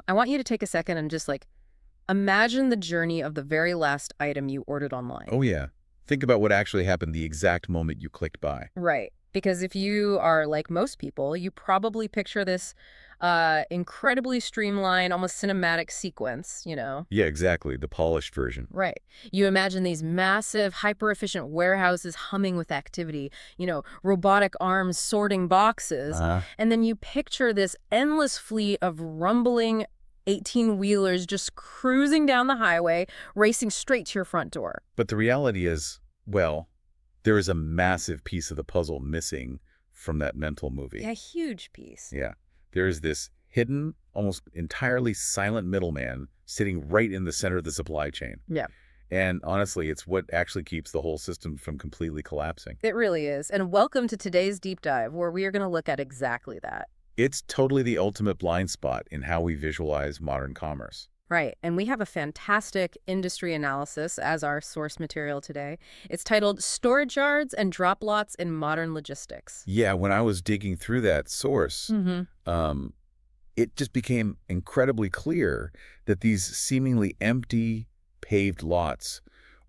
I want you to take a second and just imagine the journey of the very last item you ordered online. Oh, yeah. Think about what actually happened the exact moment you clicked buy. Right. Because if you are like most people, you probably picture this incredibly streamlined, almost cinematic sequence. Yeah, exactly. The polished version. Right. You imagine these massive, hyper-efficient warehouses humming with activity, robotic arms sorting boxes, Uh-huh. and then you picture this endless fleet of rumbling 18-wheelers just cruising down the highway, racing straight to your front door. But the reality is, well, there is a massive piece of the puzzle missing from that mental movie. Yeah, huge piece. Yeah. There is this hidden, almost entirely silent middleman sitting right in the center of the supply chain. Yeah. And honestly, it's what actually keeps the whole system from completely collapsing. It really is. And welcome to today's deep dive, where we are going to look at exactly that. It's totally the ultimate blind spot in how we visualize modern commerce. Right. And we have a fantastic industry analysis as our source material today. It's titled Storage Yards and Drop Lots in Modern Logistics. Yeah, when I was digging through that source, it just became incredibly clear that these seemingly empty, paved lots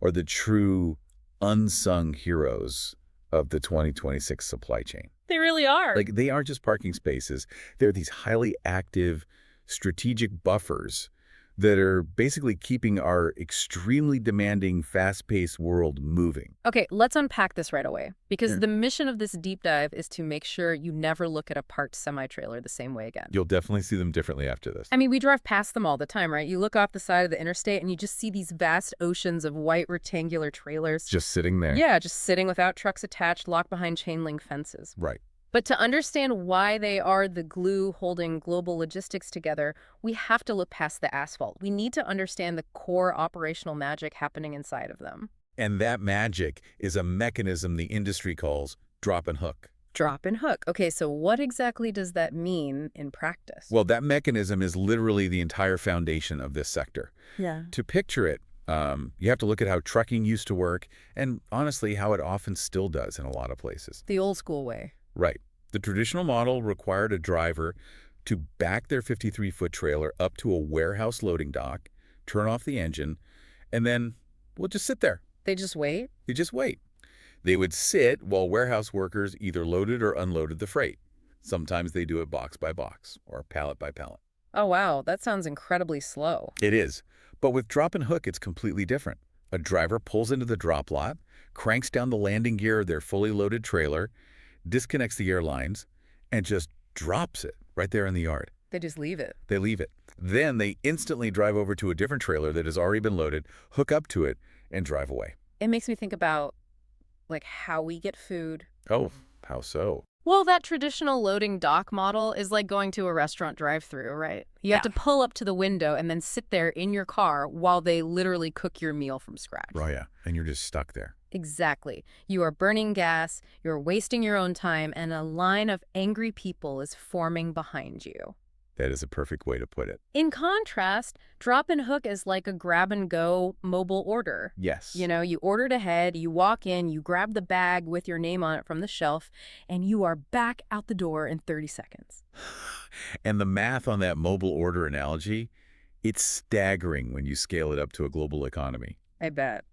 are the true unsung heroes of the 2026 supply chain. They really are. Like, they aren't just parking spaces. They're these highly active, strategic buffers that are basically keeping our extremely demanding, fast-paced world moving. Okay, let's unpack this right away, because Yeah. the mission of this deep dive is to make sure you never look at a parked semi-trailer the same way again. You'll definitely see them differently after this. I mean, we drive past them all the time, right? You look off the side of the interstate and you just see these vast oceans of white rectangular trailers. Just sitting there. Yeah, just sitting without trucks attached, locked behind chain link fences. Right. But to understand why they are the glue holding global logistics together, we have to look past the asphalt. We need to understand the core operational magic happening inside of them. And that magic is a mechanism the industry calls drop and hook. Drop and hook. Okay, so what exactly does that mean in practice? Well, that mechanism is literally the entire foundation of this sector. Yeah. To picture it, you have to look at how trucking used to work and, honestly, how it often still does in a lot of places. The old school way. Right. The traditional model required a driver to back their 53-foot trailer up to a warehouse loading dock, turn off the engine, and then, well, just sit there. They just wait? They just wait. They would sit while warehouse workers either loaded or unloaded the freight. Sometimes they do it box by box or pallet by pallet. Oh, wow. That sounds incredibly slow. It is. But with drop and hook, it's completely different. A driver pulls into the drop lot, cranks down the landing gear of their fully loaded trailer, disconnects the airlines, and just drops it right there in the yard. They just leave it. They leave it. Then they instantly drive over to a different trailer that has already been loaded, hook up to it, and drive away. It makes me think about, how we get food. Oh, how so? Well, that traditional loading dock model is like going to a restaurant drive-thru, right? You have to pull up to the window and then sit there in your car while they literally cook your meal from scratch. Oh, yeah. And you're just stuck there. Exactly. You are burning gas, you're wasting your own time, and a line of angry people is forming behind you. That is a perfect way to put it. In contrast, drop and hook is like a grab-and-go mobile order. Yes. You ordered ahead, you walk in, you grab the bag with your name on it from the shelf, and you are back out the door in 30 seconds. And the math on that mobile order analogy, it's staggering when you scale it up to a global economy. I bet.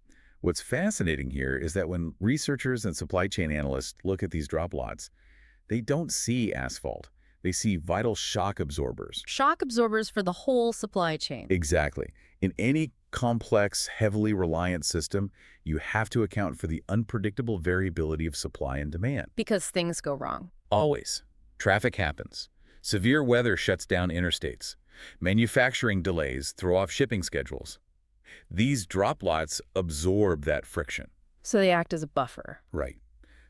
What's fascinating here is that when researchers and supply chain analysts look at these drop lots, they don't see asphalt. They see vital shock absorbers. Shock absorbers for the whole supply chain. Exactly. In any complex, heavily reliant system, you have to account for the unpredictable variability of supply and demand. Because things go wrong. Always. Traffic happens. Severe weather shuts down interstates. Manufacturing delays throw off shipping schedules. These drop lots absorb that friction. So they act as a buffer. Right.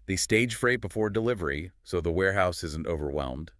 They stage freight before delivery, so the warehouse isn't overwhelmed.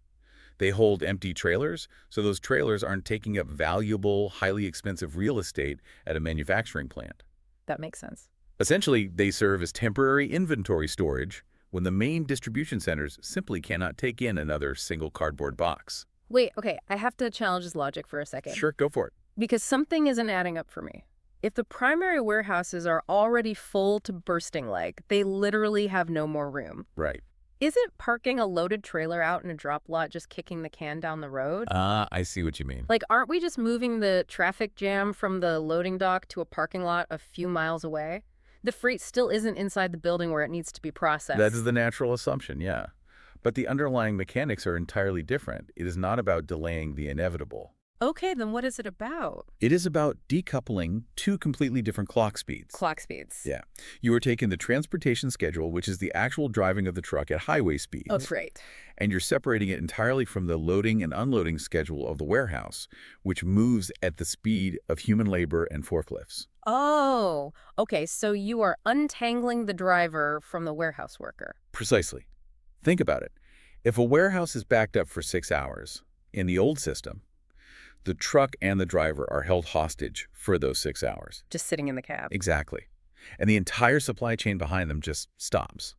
They hold empty trailers, so those trailers aren't taking up valuable, highly expensive real estate at a manufacturing plant. That makes sense. Essentially, they serve as temporary inventory storage when the main distribution centers simply cannot take in another single cardboard box. Wait, okay, I have to challenge this logic for a second. Sure, go for it. Because something isn't adding up for me. If the primary warehouses are already full to bursting they literally have no more room. Right. Isn't parking a loaded trailer out in a drop lot just kicking the can down the road? Ah, I see what you mean. Like, aren't we just moving the traffic jam from the loading dock to a parking lot a few miles away? The freight still isn't inside the building where it needs to be That is processed. the natural assumption, yeah. But the underlying mechanics are entirely different. It is not about delaying the inevitable. Okay, then what is it about? It is about decoupling two completely different clock speeds. Clock speeds. Yeah. You are taking the transportation schedule, which is the actual driving of the truck at highway Oh, speeds, great. and you're separating it entirely from the loading and unloading schedule of the warehouse, which moves at the speed of human labor and forklifts. Oh, okay, so you are untangling the driver from the warehouse worker. Precisely. Think about it. If a warehouse is backed up for 6 hours, in the old system, the truck and the driver are held hostage for those 6 hours. Just sitting in the cab. Exactly. And the entire supply chain behind them just stops.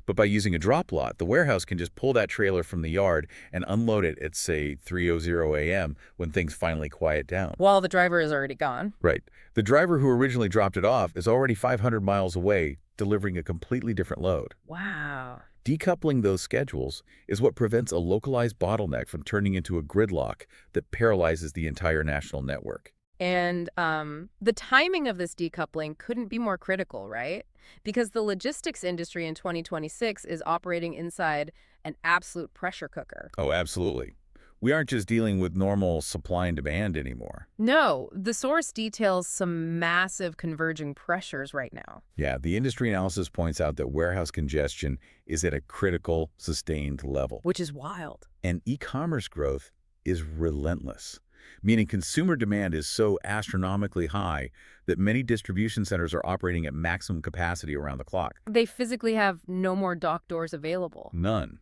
But by using a drop lot, the warehouse can just pull that trailer from the yard and unload it at, say, 3:00 a.m. when things finally quiet down. While the driver is already gone. Right. The driver who originally dropped it off is already 500 miles away, delivering a completely different load. Wow. Decoupling those schedules is what prevents a localized bottleneck from turning into a gridlock that paralyzes the entire national network. And the timing of this decoupling couldn't be more critical, right? Because the logistics industry in 2026 is operating inside an absolute pressure cooker. Oh, absolutely. We aren't just dealing with normal supply and demand anymore. No, the source details some massive converging pressures right now. Yeah, the industry analysis points out that warehouse congestion is at a critical, sustained level. Which is wild. And e-commerce growth is relentless, meaning consumer demand is so astronomically high that many distribution centers are operating at maximum capacity around the clock. They physically have no more dock doors available. None.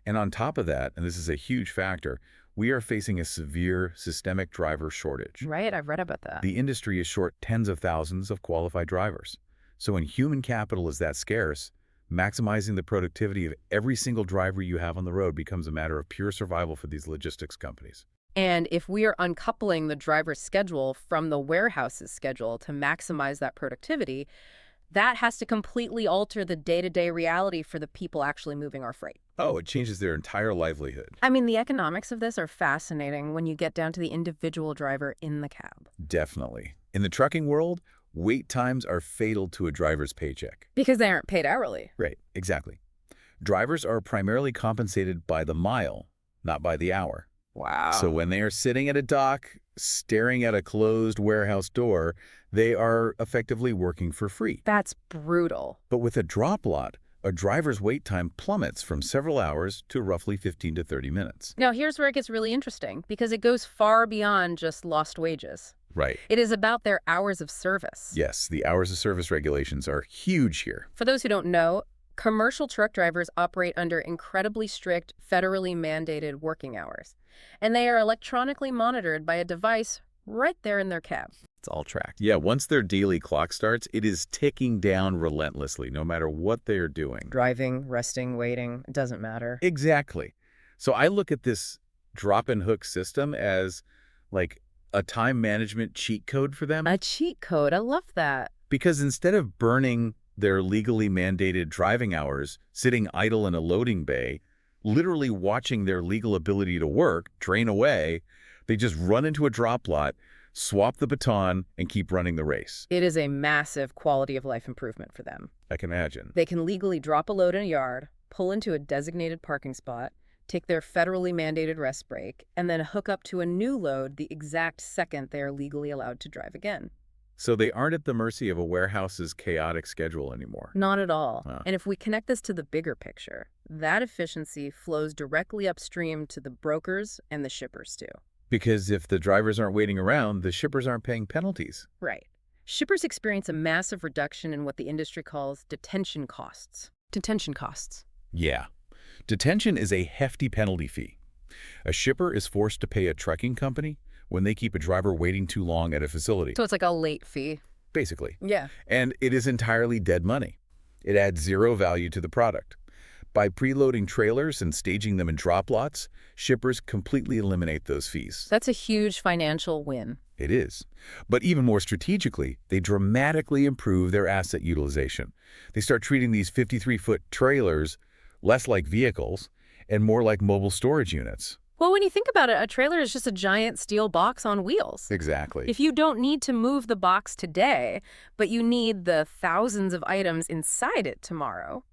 And on top of that, and this is a huge factor, we are facing a severe systemic driver shortage. Right? I've read about that. The industry is short tens of thousands of qualified drivers. So when human capital is that scarce, maximizing the productivity of every single driver you have on the road becomes a matter of pure survival for these logistics companies. And if we are uncoupling the driver's schedule from the warehouse's schedule to maximize that productivity, that has to completely alter the day-to-day reality for the people actually moving our freight. Oh, it changes their entire livelihood. I mean, the economics of this are fascinating when you get down to the individual driver in the cab. Definitely. In the trucking world, wait times are fatal to a driver's paycheck. Because they aren't paid hourly. Right, exactly. Drivers are primarily compensated by the mile, not by the hour. Wow. So when they are sitting at a dock, staring at a closed warehouse door, they are effectively working for free. That's brutal. But with a drop lot, a driver's wait time plummets from several hours to roughly 15 to 30 minutes. Now, here's where it gets really interesting, because it goes far beyond just lost wages. Right. It is about their hours of service. Yes, the hours of service regulations are huge here. For those who don't know, commercial truck drivers operate under incredibly strict, federally mandated working hours. And they are electronically monitored by a device right there in their cab. It's all tracked. Yeah, once their daily clock starts, it is ticking down relentlessly, no matter what they are doing. Driving, resting, waiting, it doesn't matter. Exactly. So I look at this drop-and-hook system as like a time management cheat code for them. A cheat code. I love that. Because instead of burning their legally mandated driving hours, sitting idle in a loading bay, literally watching their legal ability to work drain away, they just run into a drop lot, swap the baton, and keep running the race. It is a massive quality of life improvement for them. I can imagine. They can legally drop a load in a yard, pull into a designated parking spot, take their federally mandated rest break, and then hook up to a new load the exact second they are legally allowed to drive again. So they aren't at the mercy of a warehouse's chaotic schedule anymore. Not at all. Wow. And if we connect this to the bigger picture, that efficiency flows directly upstream to the brokers and the shippers too. Because if the drivers aren't waiting around, the shippers aren't paying penalties. Right. Shippers experience a massive reduction in what the industry calls detention costs. Detention costs. Yeah. Detention is a hefty penalty fee. A shipper is forced to pay a trucking company when they keep a driver waiting too long at a facility. So it's like a late fee. Basically. Yeah. And it is entirely dead money. It adds zero value to the product. By preloading trailers and staging them in drop lots, shippers completely eliminate those fees. That's a huge financial win. It is. But even more strategically, they dramatically improve their asset utilization. They start treating these 53-foot trailers less like vehicles, and more like mobile storage units. Well, when you think about it, a trailer is just a giant steel box on wheels. Exactly. If you don't need to move the box today, but you need the thousands of items inside it tomorrow,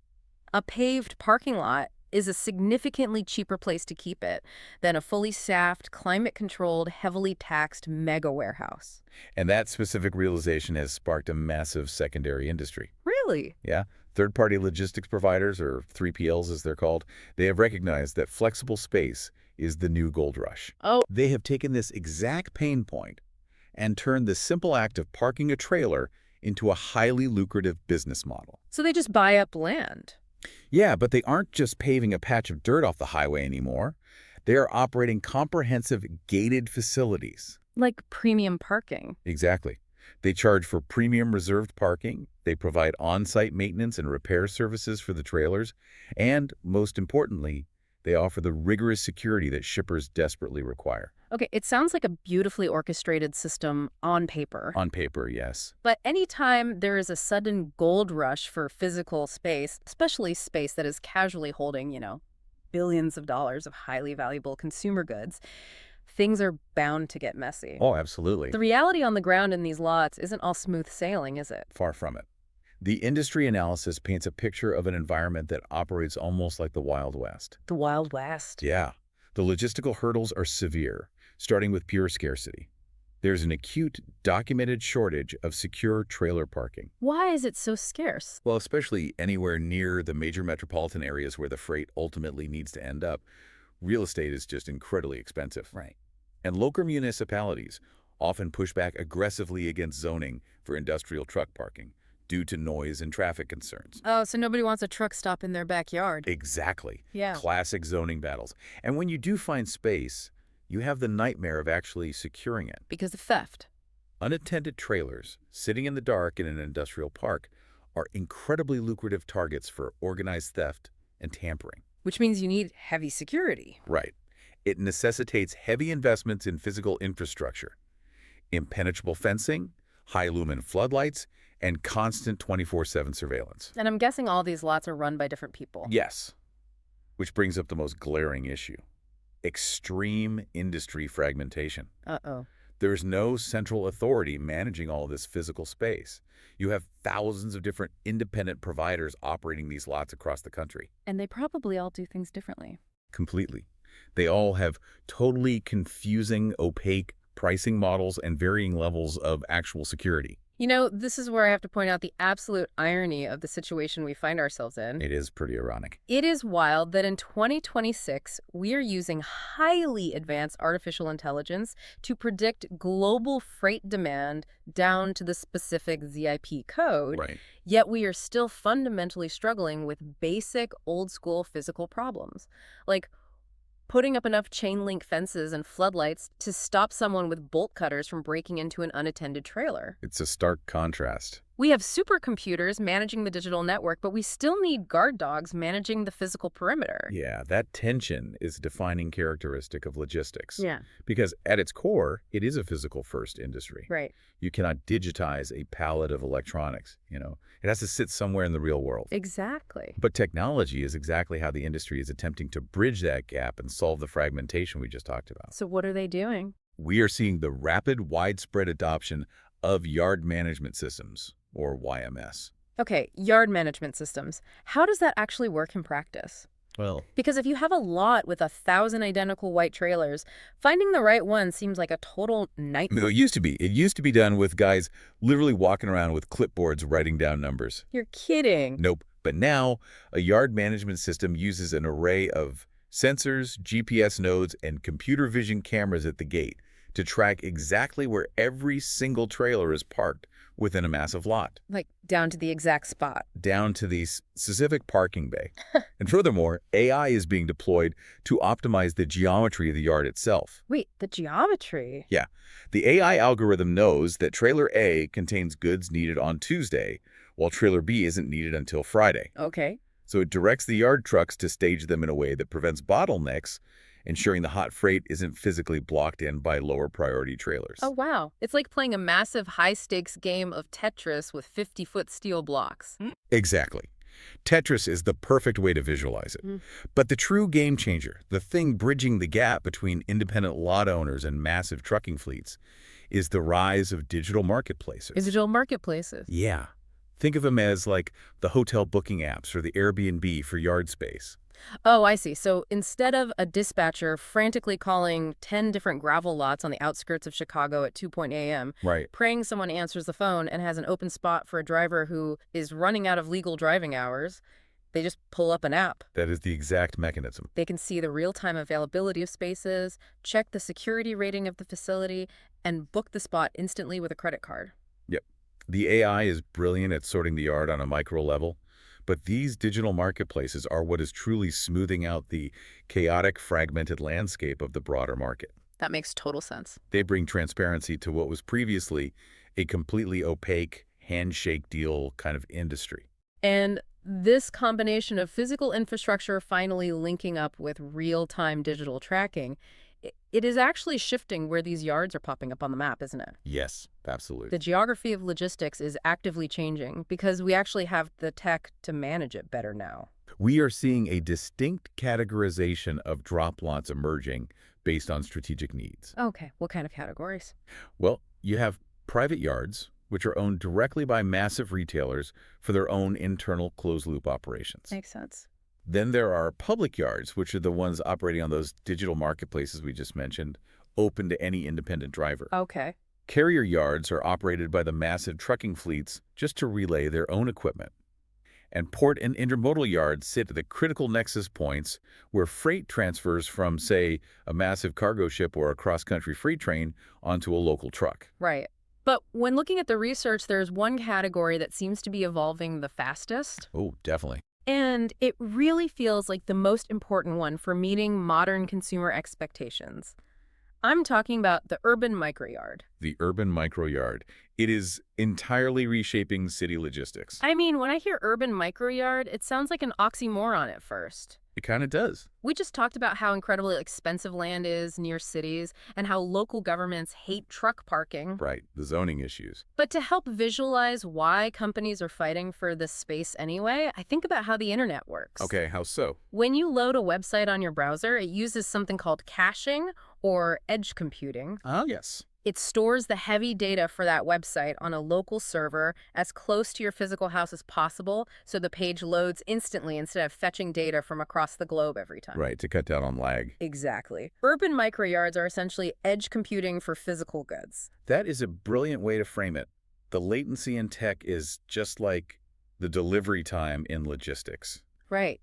a paved parking lot is a significantly cheaper place to keep it than a fully staffed, climate-controlled, heavily taxed mega warehouse. And that specific realization has sparked a massive secondary industry. Really? Yeah. Third-party logistics providers, or 3PLs as they're called, they have recognized that flexible space is the new gold rush. Oh, They have taken this exact pain point and turned the simple act of parking a trailer into a highly lucrative business model. so they just buy up land. Yeah, but they aren't just paving a patch of dirt off the highway anymore. They are operating comprehensive gated facilities. Like premium parking. Exactly. They charge for premium reserved parking, they provide on-site maintenance and repair services for the trailers, and, most importantly, they offer the rigorous security that shippers desperately require. Okay, it sounds like a beautifully orchestrated system on paper. On paper, yes. But anytime there is a sudden gold rush for physical space, especially space that is casually holding, billions of dollars of highly valuable consumer goods, things are bound to get messy. Oh, absolutely. The reality on the ground in these lots isn't all smooth sailing, is it? Far from it. The industry analysis paints a picture of an environment that operates almost like the Wild West. The Wild West. Yeah. The logistical hurdles are severe, starting with pure scarcity. There's an acute, documented shortage of secure trailer parking. Why is it so scarce? Well, especially anywhere near the major metropolitan areas where the freight ultimately needs to end up, real estate is just incredibly expensive. Right. And local municipalities often push back aggressively against zoning for industrial truck parking due to noise and traffic concerns. Oh, so nobody wants a truck stop in their backyard. Exactly. Yeah. Classic zoning battles. And when you do find space, you have the nightmare of actually securing it. Because of theft. Unattended trailers sitting in the dark in an industrial park are incredibly lucrative targets for organized theft and tampering. Which means you need heavy security. Right. It necessitates heavy investments in physical infrastructure, impenetrable fencing, high-lumen floodlights, and constant 24/7 surveillance. And I'm guessing all these lots are run by different people. Yes. Which brings up the most glaring issue: extreme industry fragmentation. Uh-oh. There is no central authority managing all of this physical space. You have thousands of different independent providers operating these lots across the country. And they probably all do things differently. Completely. They all have totally confusing, opaque pricing models and varying levels of actual security. This is where I have to point out the absolute irony of the situation we find ourselves in. It is pretty ironic. It is wild that in 2026, we are using highly advanced artificial intelligence to predict global freight demand down to the specific ZIP code, Right. yet we are still fundamentally struggling with basic old-school physical problems. Like putting up enough chain link fences and floodlights to stop someone with bolt cutters from breaking into an unattended trailer. It's a stark contrast. We have supercomputers managing the digital network, but we still need guard dogs managing the physical perimeter. Yeah, that tension is a defining characteristic of logistics. Yeah, Because at its core, it is a physical-first industry. right. You cannot digitize a pallet of electronics, It has to sit somewhere in the real world. Exactly. But technology is exactly how the industry is attempting to bridge that gap and solve the fragmentation we just talked about. So what are they doing? We are seeing the rapid, widespread adoption of yard management systems, or YMS. Okay, yard management systems. How does that actually work in practice? Well, Because if you have a lot with 1,000 identical white trailers, finding the right one seems like a total nightmare. it used to be. It used to be done with guys literally walking around with clipboards writing down numbers. You're kidding. Nope. But now, a yard management system uses an array of sensors, GPS nodes, and computer vision cameras at the gate to track exactly where every single trailer is parked within a massive lot, Like down to the exact spot. down to the specific parking bay. And furthermore, AI is being deployed to optimize the geometry of the yard itself. Wait, the geometry? Yeah. The AI algorithm knows that trailer A contains goods needed on Tuesday, while trailer B isn't needed until Friday. Okay. So it directs the yard trucks to stage them in a way that prevents bottlenecks, ensuring the hot freight isn't physically blocked in by lower priority trailers. Oh, wow. It's like playing a massive high-stakes game of Tetris with 50-foot steel blocks. Exactly. Tetris is the perfect way to visualize it. Mm. But the true game changer, the thing bridging the gap between independent lot owners and massive trucking fleets, is the rise of digital marketplaces. Digital marketplaces. Yeah. Think of them as like the hotel booking apps or the Airbnb for yard space. Oh, I see. So instead of a dispatcher frantically calling 10 different gravel lots on the outskirts of Chicago at 2 a.m., Right. praying someone answers the phone and has an open spot for a driver who is running out of legal driving hours, they just pull up an app. That is the exact mechanism. They can see the real-time availability of spaces, check the security rating of the facility, and book the spot instantly with a credit card. Yep. The AI is brilliant at sorting the yard on a micro level, but these digital marketplaces are what is truly smoothing out the chaotic, fragmented landscape of the broader market. That makes total sense. They bring transparency to what was previously a completely opaque, handshake deal kind of industry. And this combination of physical infrastructure finally linking up with real-time digital tracking, it is actually shifting where these yards are popping up on the map, isn't it? Yes, absolutely. The geography of logistics is actively changing because we actually have the tech to manage it better now. We are seeing a distinct categorization of drop lots emerging based on strategic needs. Okay, what kind of categories? Well, you have private yards, which are owned directly by massive retailers for their own internal closed-loop operations. Makes sense. Then there are public yards, which are the ones operating on those digital marketplaces we just mentioned, open to any independent driver. Okay. Carrier yards are operated by the massive trucking fleets just to relay their own equipment. And port and intermodal yards sit at the critical nexus points where freight transfers from, say, a massive cargo ship or a cross-country freight train onto a local truck. Right. But when looking at the research, there's one category that seems to be evolving the fastest. Oh, definitely. And it really feels like the most important one for meeting modern consumer expectations. I'm talking about the urban microyard. The urban microyard. It is entirely reshaping city logistics. I mean, when I hear urban microyard, it sounds like an oxymoron at first. It kind of does. We just talked about how incredibly expensive land is near cities and how local governments hate truck parking. Right, the zoning issues. But to help visualize why companies are fighting for this space anyway, I think about how the internet works. Okay, how so? When you load a website on your browser, it uses something called caching or edge computing. Oh, yes. It stores the heavy data for that website on a local server as close to your physical house as possible so the page loads instantly instead of fetching data from across the globe every time. Right, to cut down on lag. Exactly. Urban microyards are essentially edge computing for physical goods. That is a brilliant way to frame it. The latency in tech is just like the delivery time in logistics. Right.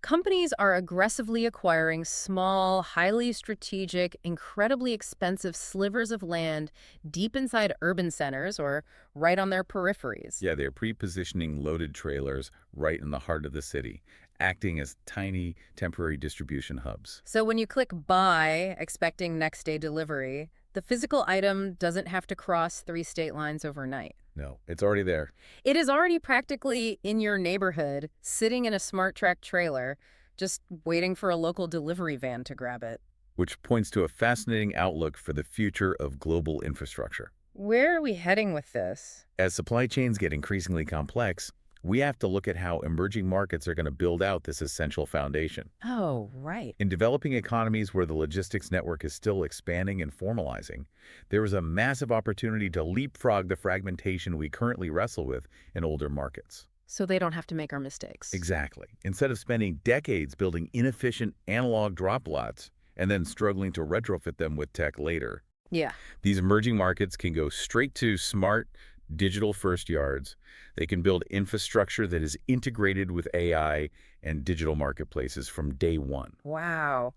Companies are aggressively acquiring small, highly strategic, incredibly expensive slivers of land deep inside urban centers or right on their peripheries. Yeah, they're pre-positioning loaded trailers right in the heart of the city, acting as tiny temporary distribution hubs. So when you click buy, expecting next day delivery, the physical item doesn't have to cross 3 state lines overnight. No, it's already there. It is already practically in your neighborhood, sitting in a smart track trailer, just waiting for a local delivery van to grab it. Which points to a fascinating outlook for the future of global infrastructure. Where are we heading with this? As supply chains get increasingly complex, we have to look at how emerging markets are going to build out this essential foundation. Oh, right. In developing economies where the logistics network is still expanding and formalizing, there is a massive opportunity to leapfrog the fragmentation we currently wrestle with in older markets. So they don't have to make our mistakes. Exactly. Instead of spending decades building inefficient analog drop lots and then struggling to retrofit them with tech later, Yeah. these emerging markets can go straight to smart, digital-first yards. They can build infrastructure that is integrated with AI and digital marketplaces from day one. Wow.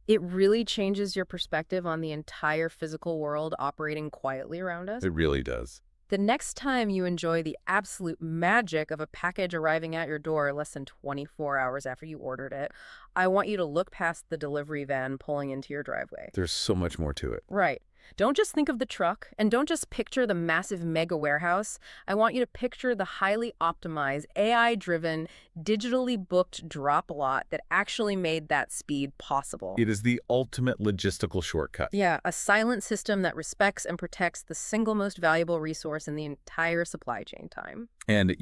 It really changes your perspective on the entire physical world operating quietly around us. It really does. The next time you enjoy the absolute magic of a package arriving at your door less than 24 hours after you ordered it, I want you to look past the delivery van pulling into your driveway. There's so much more to it. Right. Don't just think of the truck, and don't just picture the massive mega warehouse. I want you to picture the highly optimized, AI-driven, digitally booked drop lot that actually made that speed possible. It is the ultimate logistical shortcut. Yeah, a silent system that respects and protects the single most valuable resource in the entire supply chain: time. And,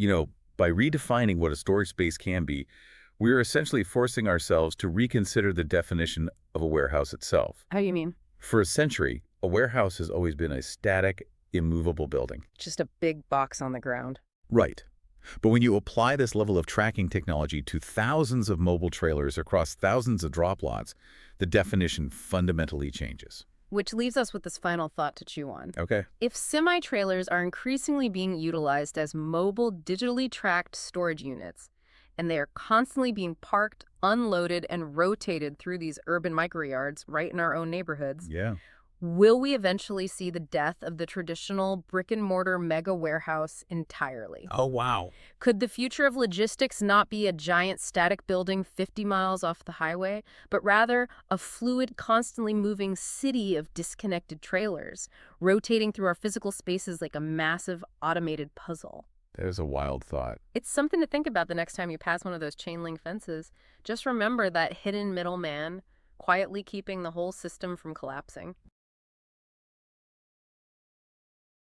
By redefining what a storage space can be, we're essentially forcing ourselves to reconsider the definition of a warehouse itself. How do you mean? For a century, a warehouse has always been a static, immovable building. Just a big box on the ground. Right. But when you apply this level of tracking technology to thousands of mobile trailers across thousands of drop lots, the definition fundamentally changes. Which leaves us with this final thought to chew on. Okay. If semi-trailers are increasingly being utilized as mobile, digitally tracked storage units, and they are constantly being parked, unloaded, and rotated through these urban microyards right in our own neighborhoods, Yeah. will we eventually see the death of the traditional brick-and-mortar mega warehouse entirely? Oh, wow. Could the future of logistics not be a giant static building 50 miles off the highway, but rather a fluid, constantly moving city of disconnected trailers, rotating through our physical spaces like a massive automated puzzle? That is a wild thought. It's something to think about the next time you pass one of those chain link fences. Just remember that hidden middleman quietly keeping the whole system from collapsing.